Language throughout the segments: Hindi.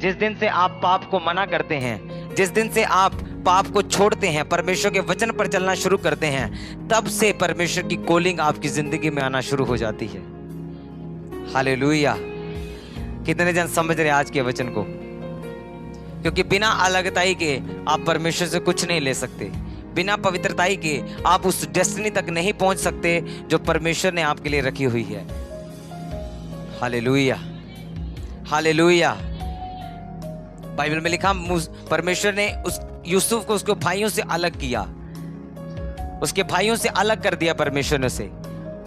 जिस दिन से आप पाप को मना करते हैं, जिस दिन से आप पाप को छोड़ते हैं, परमेश्वर के वचन पर चलना शुरू करते हैं, तब से परमेश्वर की कॉलिंग आपकी जिंदगी में आना शुरू हो जाती है। हालेलुया। कितने जन समझ रहे हैं आज के वचन को? क्योंकि बिना अलगताई के आप परमेश्वर से कुछ नहीं ले सकते। बिना पवित्रताई के आप उस डेस्टिनी तक नहीं पहुंच सकते जो परमेश्वर ने आपके लिए रखी हुई है। Hallelujah, hallelujah. बाइबल में लिखा, परमेश्वर ने उस यूसुफ को उसके भाइयों से अलग किया, उसके भाइयों से अलग कर दिया परमेश्वर ने उसे।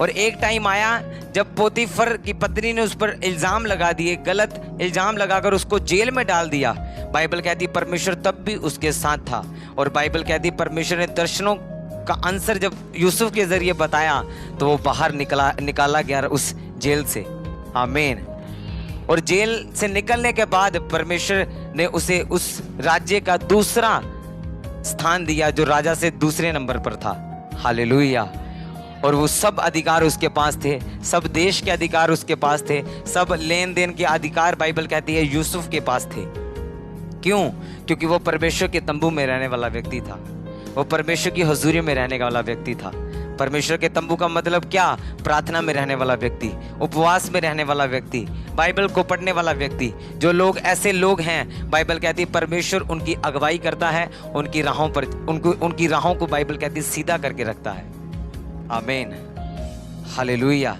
और एक टाइम आया जब पोतीफर की पत्नी ने उस पर इल्जाम लगा दिए, गलत इल्जाम लगाकर उसको जेल में डाल दिया। बाइबल कहती परमेश्वर तब भी उसके साथ था। और बाइबल कहती परमेश्वर ने दर्शनों का आंसर जब यूसुफ के जरिए बताया तो वो बाहर निकाला गया उस जेल से। आमीन। और जेल से निकलने के बाद परमेश्वर ने उसे उस राज्य का दूसरा स्थान दिया जो राजा से दूसरे नंबर पर था। हालेलुया। और वो सब अधिकार उसके पास थे, सब देश के अधिकार उसके पास थे, सब लेन देन के अधिकार बाइबल कहती है यूसुफ के पास थे। क्यों? क्योंकि वो परमेश्वर के तंबू में रहने वाला व्यक्ति था, वो परमेश्वर की हुजूरी में रहने वाला व्यक्ति था। परमेश्वर के तंबू का मतलब क्या? प्रार्थना में रहने वाला व्यक्ति, उपवास में रहने वाला व्यक्ति, बाइबल को पढ़ने वाला व्यक्ति। जो लोग ऐसे लोग हैं, बाइबल कहती है परमेश्वर उनकी अगुवाई करता है, उनकी राहों को बाइबल कहती है सीधा करके रखता है। आमीन, हालेलुया।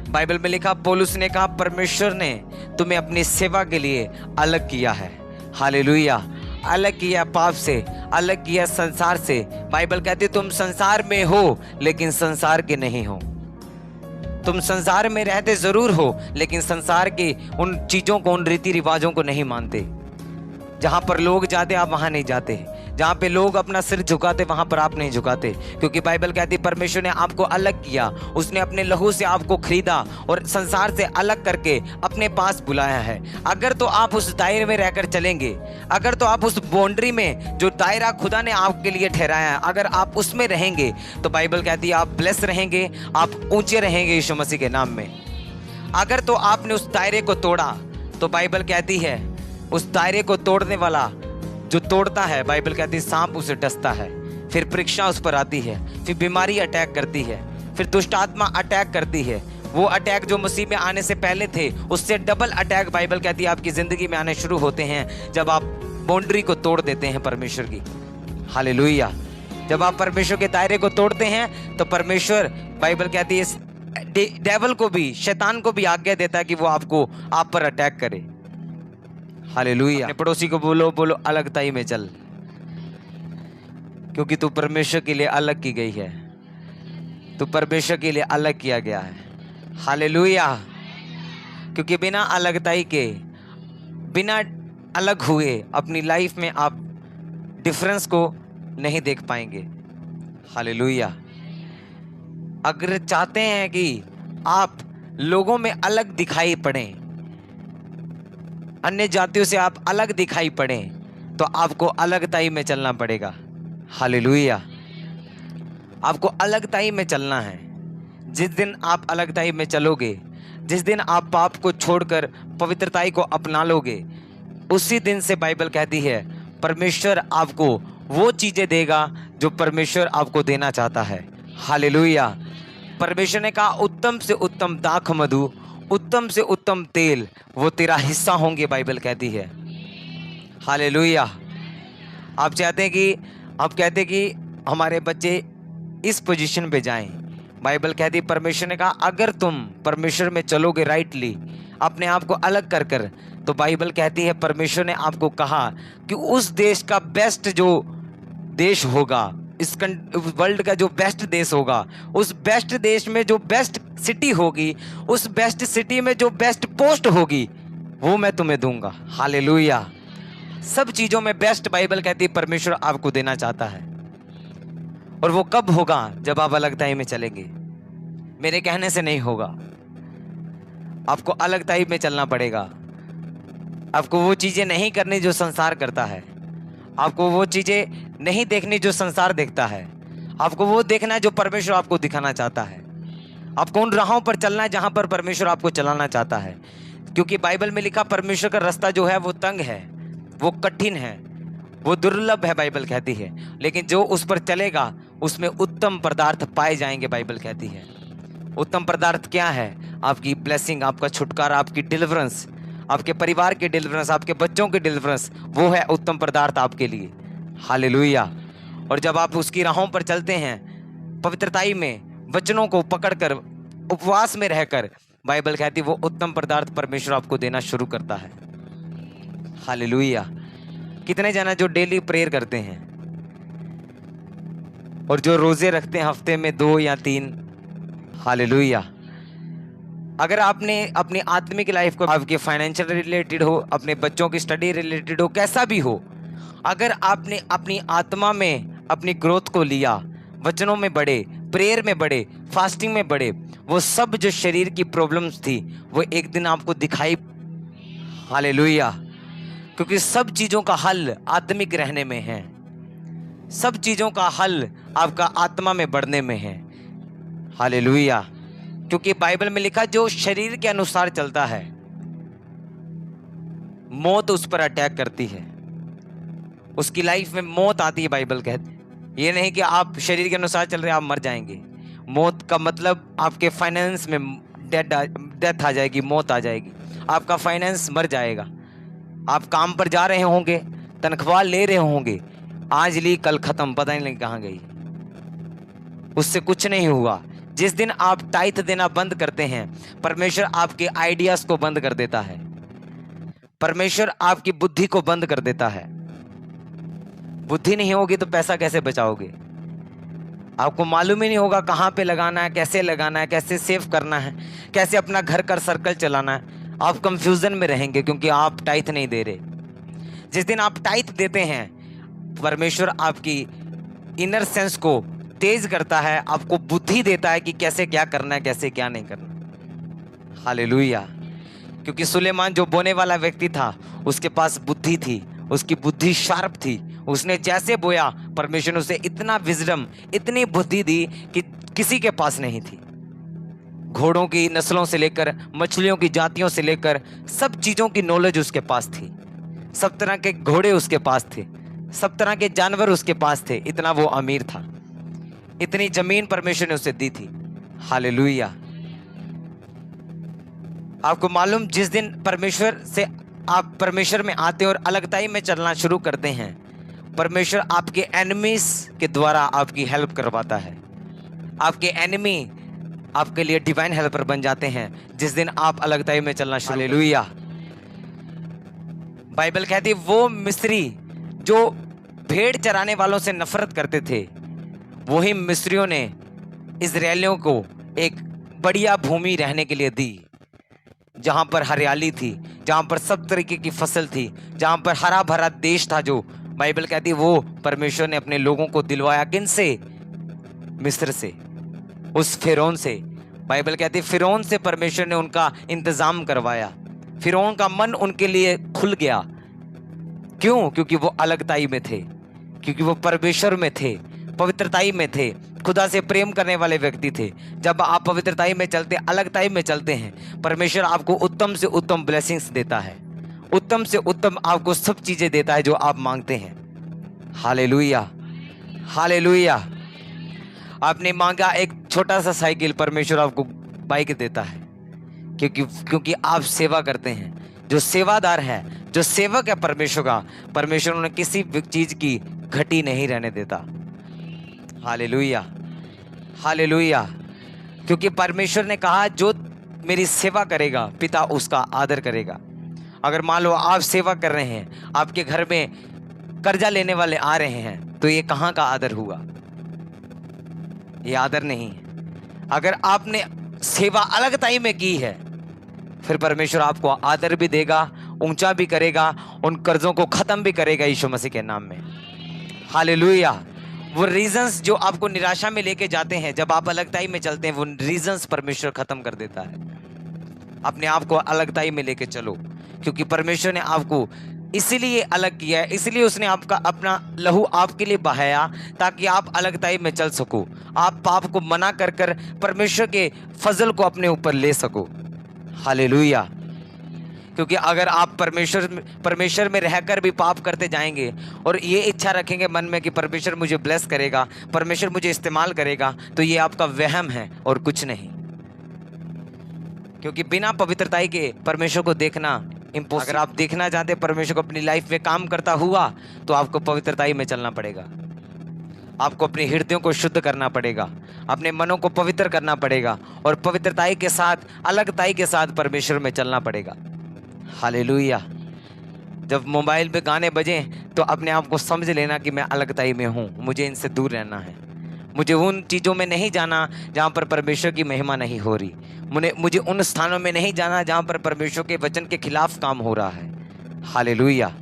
बाइबल में लिखा, पौलुस ने कहा परमेश्वर ने तुम्हें अपनी सेवा के लिए अलग किया है। हालेलुया। अलग किया पाप से, अलग किया संसार से। बाइबल कहती है तुम संसार में हो लेकिन संसार के नहीं हो। तुम संसार में रहते जरूर हो लेकिन संसार के उन चीजों को, उन रीति रिवाजों को नहीं मानते। जहां पर लोग जाते आप वहां नहीं जाते, जहां पे लोग अपना सिर झुकाते वहां पर आप नहीं झुकाते। क्योंकि बाइबल कहती है परमेश्वर ने आपको अलग किया, उसने अपने लहू से आपको खरीदा और संसार से अलग करके अपने पास बुलाया है। अगर तो आप उस दायरे में रहकर चलेंगे, अगर तो आप उस बाउंड्री में जो दायरा खुदा ने आपके लिए ठहराया है, अगर आप उसमें रहेंगे तो बाइबल कहती है आप ब्लेस रहेंगे, आप ऊंचे रहेंगे यीशु मसीह के नाम में। अगर तो आपने उस दायरे को तोड़ा तो बाइबल कहती है उस दायरे को तोड़ने वाला जो तोड़ता है, बाइबल कहती है सांप उसे डसता है, फिर परीक्षा उस पर आती है, फिर बीमारी अटैक करती है, फिर दुष्ट आत्मा अटैक करती है। वो अटैक जो मसीह में आने से पहले थे उससे डबल अटैक बाइबल कहती है आपकी जिंदगी में आने शुरू होते हैं जब आप बाउंड्री को तोड़ देते हैं परमेश्वर की। हालेलुया। जब आप परमेश्वर के दायरे को तोड़ते हैं तो परमेश्वर बाइबल कहती है डेविल को भी, शैतान को भी आज्ञा देता है कि वो आप पर अटैक करे। हालेलुया। अपने पड़ोसी को बोलो अलगताई में चल, क्योंकि तू परमेश्वर के लिए अलग की गई है, तू परमेश्वर के लिए अलग किया गया है। हालेलुया। क्योंकि बिना अलगताई के, बिना अलग हुए अपनी लाइफ में आप डिफरेंस को नहीं देख पाएंगे। हालेलुया। अगर चाहते हैं कि आप लोगों में अलग दिखाई पड़ें, अन्य जातियों से आप अलग दिखाई पड़ें, तो आपको अलगताई में चलना पड़ेगा। हालेलुया। आपको अलगताई में चलना है। जिस दिन आप अलगताई में चलोगे, जिस दिन आप पाप को छोड़कर पवित्रताई को अपना लोगे, उसी दिन से बाइबल कहती है परमेश्वर आपको वो चीजें देगा जो परमेश्वर आपको देना चाहता है। हालेलुया। परमेश्वर ने कहा उत्तम से उत्तम दाख मधु, उत्तम से उत्तम तेल वो तेरा हिस्सा होंगे, बाइबल कहती है। हालेलुया। आप चाहते हैं कि, आप कहते हैं कि हमारे बच्चे इस पोजीशन पे जाएं, बाइबल कहती है परमेश्वर ने कहा अगर तुम परमेश्वर में चलोगे राइटली, अपने आप को अलग कर कर, तो बाइबल कहती है परमेश्वर ने आपको कहा कि उस देश का बेस्ट जो देश होगा, इस वर्ल्ड का जो बेस्ट देश होगा, उस बेस्ट देश में जो बेस्ट सिटी होगी, उस बेस्ट सिटी में जो बेस्ट पोस्ट होगी, वो मैं तुम्हें दूंगा। हालेलुया। सब चीजों में बेस्ट बाइबल कहती है परमेश्वर आपको देना चाहता है। और वो कब होगा? जब आप अलगताई में चलेंगे। मेरे कहने से नहीं होगा, आपको अलगताई में चलना पड़ेगा। आपको वो चीजें नहीं करनी जो संसार करता है, आपको वो चीजें नहीं देखनी जो संसार देखता है, आपको वो देखना है जो परमेश्वर आपको दिखाना चाहता है। आपको उन राहों पर चलना है जहां पर परमेश्वर आपको चलाना चाहता है। क्योंकि बाइबल में लिखा परमेश्वर का रास्ता जो है वो तंग है, वो कठिन है, वो दुर्लभ है, बाइबल कहती है, लेकिन जो उस पर चलेगा उसमें उत्तम पदार्थ पाए जाएंगे, बाइबल कहती है। उत्तम पदार्थ क्या है? आपकी ब्लेसिंग, आपका छुटकारा, आपकी डिलीवरेंस, आपके परिवार की डिलीवरेंस, आपके बच्चों की डिलीवरेंस, वो है उत्तम पदार्थ आपके लिए। हालेलुया। और जब आप उसकी राहों पर चलते हैं, पवित्रताई में, वचनों को पकड़कर, उपवास में रहकर, बाइबल कहती है वो उत्तम पदार्थ परमेश्वर आपको देना शुरू करता है। हालेलुया। कितने जना जो डेली प्रेयर करते हैं और जो रोजे रखते हैं हफ्ते में 2 या 3? हालेलुया। अगर आपने अपनी आत्मिक लाइफ को, आपके फाइनेंशियल रिलेटेड हो, अपने बच्चों की स्टडी रिलेटेड हो, कैसा भी हो, अगर आपने अपनी आत्मा में अपनी ग्रोथ को लिया, वचनों में बढ़े, प्रेयर में बढ़े, फास्टिंग में बढ़े, वो सब जो शरीर की प्रॉब्लम्स थी वो एक दिन आपको दिखाई। हालेलुया। क्योंकि सब चीज़ों का हल आत्मिक रहने में है, सब चीज़ों का हल आपका आत्मा में बढ़ने में है। हालेलुया। क्योंकि बाइबल में लिखा जो शरीर के अनुसार चलता है मौत उस पर अटैक करती है, उसकी लाइफ में मौत आती है। बाइबल कहती है ये नहीं कि आप शरीर के अनुसार चल रहे हैं आप मर जाएंगे। मौत का मतलब आपके फाइनेंस में डेथ आ जाएगी, मौत आ जाएगी, आपका फाइनेंस मर जाएगा। आप काम पर जा रहे होंगे, तनख्वाह ले रहे होंगे, आज ली कल खत्म, पता ही नहीं कहाँ गई, उससे कुछ नहीं हुआ। जिस दिन आप टाइथ देना बंद करते हैं, परमेश्वर आपके आइडियाज को बंद कर देता है, परमेश्वर आपकी बुद्धि को बंद कर देता है। बुद्धि नहीं होगी तो पैसा कैसे बचाओगे? आपको मालूम ही नहीं होगा कहाँ पे लगाना है, कैसे लगाना है, कैसे सेव करना है, कैसे अपना घर का सर्कल चलाना है। आप कंफ्यूजन में रहेंगे क्योंकि आप टाइथ नहीं दे रहे। जिस दिन आप टाइथ देते हैं, परमेश्वर आपकी इनर सेंस को तेज करता है, आपको बुद्धि देता है कि कैसे क्या करना है, कैसे क्या नहीं करना। हालेलुया। क्योंकि सुलेमान जो बोने वाला व्यक्ति था, उसके पास बुद्धि थी, उसकी बुद्धि शार्प थी। उसने जैसे बोया, परमेश्वर ने उसे इतना विजडम, इतनी बुद्धि दी कि किसी के पास नहीं थी। घोड़ों की नस्लों से लेकर, मछलियों की जातियों से लेकर, सब चीज़ों की नॉलेज उसके पास थी। सब तरह के घोड़े उसके पास थे, सब तरह के जानवर उसके पास थे। इतना वो अमीर था, इतनी जमीन परमेश्वर ने उसे दी थी। हालेलुया। आपको मालूम, जिस दिन परमेश्वर से आप परमेश्वर में आते और अलगताई में चलना शुरू करते हैं, परमेश्वर आपके एनिमीज के द्वारा आपकी हेल्प करवाता है। आपके एनिमी आपके लिए डिवाइन हेल्पर बन जाते हैं जिस दिन आप अलगताई में चलना शुरू। हालेलुया। बाइबल कहती है वो मिस्री जो भेड़ चराने वालों से नफरत करते थे, वही मिस्रियों ने इजरायलियों को एक बढ़िया भूमि रहने के लिए दी, जहां पर हरियाली थी, जहां पर सब तरीके की फसल थी, जहां पर हरा भरा देश था। जो बाइबल कहती है वो परमेश्वर ने अपने लोगों को दिलवाया। किन से? मिस्र से, उस फिरौन से। बाइबल कहती है फिरौन से परमेश्वर ने उनका इंतजाम करवाया। फिरौन का मन उनके लिए खुल गया। क्यों? क्योंकि वो अलगताई में थे, क्योंकि वो परमेश्वर में थे, पवित्रताई में थे, खुदा से प्रेम करने वाले व्यक्ति थे। जब आप पवित्रताई में चलते, अलगताई में चलते हैं, परमेश्वर आपको उत्तम से उत्तम ब्लेसिंग्स देता है, उत्तम से उत्तम आपको सब चीजें देता है जो आप मांगते हैं। Hallelujah, hallelujah. आपने मांगा एक छोटा सा साइकिल, परमेश्वर आपको बाइक देता है, क्योंकि आप सेवा करते हैं। जो सेवादार है, जो सेवक है परमेश्वर का, परमेश्वर उन्हें किसी चीज की घटी नहीं रहने देता। Hallelujah, hallelujah. क्योंकि परमेश्वर ने कहा जो मेरी सेवा करेगा पिता उसका आदर करेगा। अगर मान लो आप सेवा कर रहे हैं, आपके घर में कर्जा लेने वाले आ रहे हैं, तो ये कहाँ का आदर हुआ? ये आदर नहीं है। अगर आपने सेवा अलगताई में की है, फिर परमेश्वर आपको आदर भी देगा, ऊंचा भी करेगा, उन कर्जों को खत्म भी करेगा यीशु मसीह के नाम में। हालेलुया। वो रीजंस जो आपको निराशा में लेके जाते हैं, जब आप अलगताई में चलते हैं, वो रीजंस परमेश्वर खत्म कर देता है। अपने आप को अलगताई में लेके चलो, क्योंकि परमेश्वर ने आपको इसीलिए अलग किया है, इसलिए उसने आपका अपना लहू आपके लिए बहाया ताकि आप अलगताई में चल सको, आप पाप को मना कर कर परमेश्वर के फजल को अपने ऊपर ले सको। हालेलुया। क्योंकि अगर आप परमेश्वर में रहकर भी पाप करते जाएंगे और ये इच्छा रखेंगे मन में कि परमेश्वर मुझे ब्लेस करेगा, परमेश्वर मुझे इस्तेमाल करेगा, तो ये आपका वहम है और कुछ नहीं। क्योंकि बिना पवित्रताई के परमेश्वर को देखना इम्पॉसिबल। अगर आप देखना चाहते परमेश्वर को अपनी लाइफ में काम करता हुआ, तो आपको पवित्रताई में चलना पड़ेगा। आपको अपने हृदयों को शुद्ध करना पड़ेगा, अपने मनों को पवित्र करना पड़ेगा और पवित्रताई के साथ, अलगताई के साथ परमेश्वर में चलना पड़ेगा। हालेलुया। जब मोबाइल पे गाने बजे तो अपने आप को समझ लेना कि मैं अलगताई में हूँ, मुझे इनसे दूर रहना है। मुझे उन चीज़ों में नहीं जाना जहाँ पर परमेश्वर की महिमा नहीं हो रही। मुझे उन स्थानों में नहीं जाना जहाँ पर परमेश्वर के वचन के खिलाफ काम हो रहा है। हालेलुया।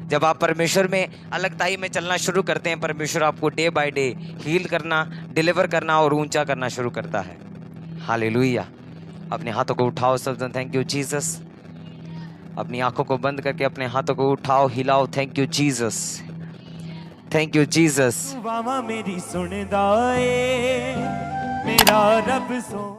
जब आप परमेश्वर में अलगताई में चलना शुरू करते हैं, परमेश्वर आपको डे बाय डे हील करना, डिलीवर करना और ऊंचा करना शुरू करता है। हालेलुया। अपने हाथों को उठाओ सब, थैंक यू जीसस। अपनी आंखों को बंद करके अपने हाथों को उठाओ, हिलाओ, thank you Jesus, thank you Jesus. मेरी सुन दाए मेरा रब सो